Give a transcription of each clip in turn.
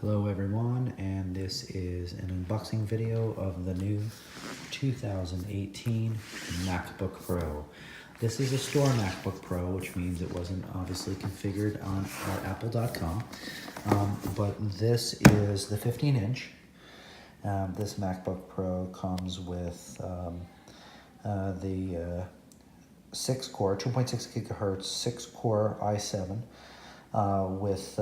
Hello everyone, and this is an unboxing video of the new 2018 MacBook Pro. This is a store MacBook Pro, which means it wasn't obviously configured on apple.com, but this is the 15-inch. This MacBook Pro comes with the 6-core, 2.6 gigahertz, 6-core i7 with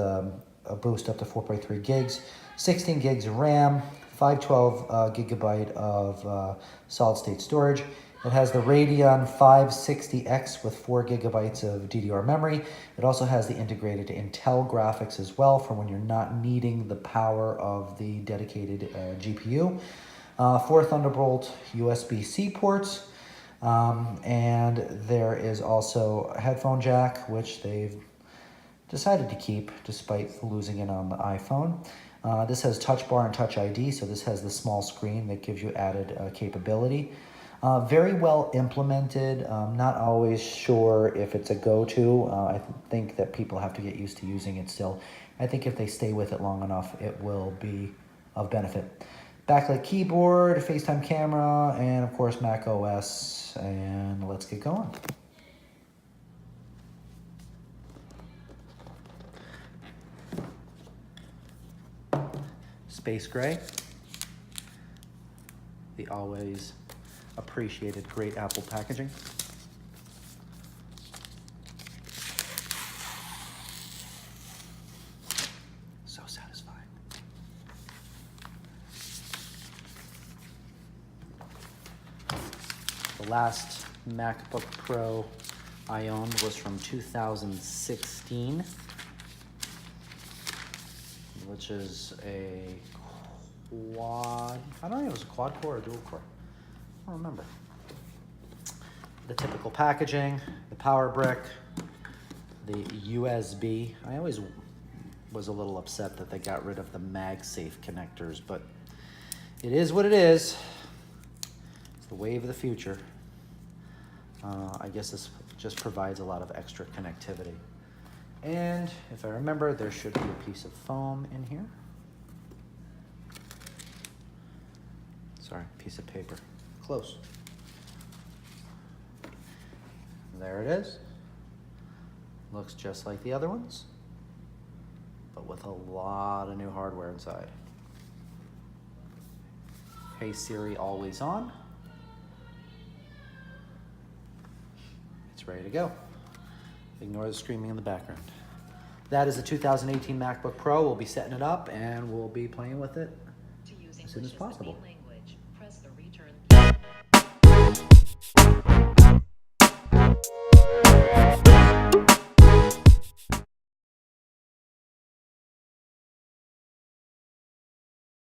a boost up to 4.3 gigs, 16 gigs of RAM, 512 gigabyte of solid-state storage. It has the Radeon 560X with 4 gigabytes of DDR memory. It also has the integrated Intel graphics as well for when you're not needing the power of the dedicated GPU. 4 Thunderbolt USB-C ports. And there is also a headphone jack, which they've decided to keep despite losing it on the iPhone. This has Touch Bar and Touch ID, so this has the small screen that gives you added capability. Very well implemented. Not always sure if it's a go-to. I think that people have to get used to using it still. I think if they stay with it long enough, it will be of benefit. Backlit keyboard, FaceTime camera, and of course Mac OS. And let's get going. Space gray, the always appreciated great Apple packaging. So satisfying. The last MacBook Pro I owned was from 2016. Which is a quad, I don't know if it was a quad core or dual core. I don't remember. The typical packaging, the power brick, the USB. I always was a little upset that they got rid of the MagSafe connectors, but it is what it is. It's the wave of the future. I guess this just provides a lot of extra connectivity. And if I remember, there should be a piece of foam in here. Sorry, piece of paper. Close. There it is. Looks just like the other ones, but with a lot of new hardware inside. Hey Siri, always on. It's ready to go. Ignore the screaming in the background. That is the 2018 MacBook Pro. We'll be setting it up and we'll be playing with it as soon as possible.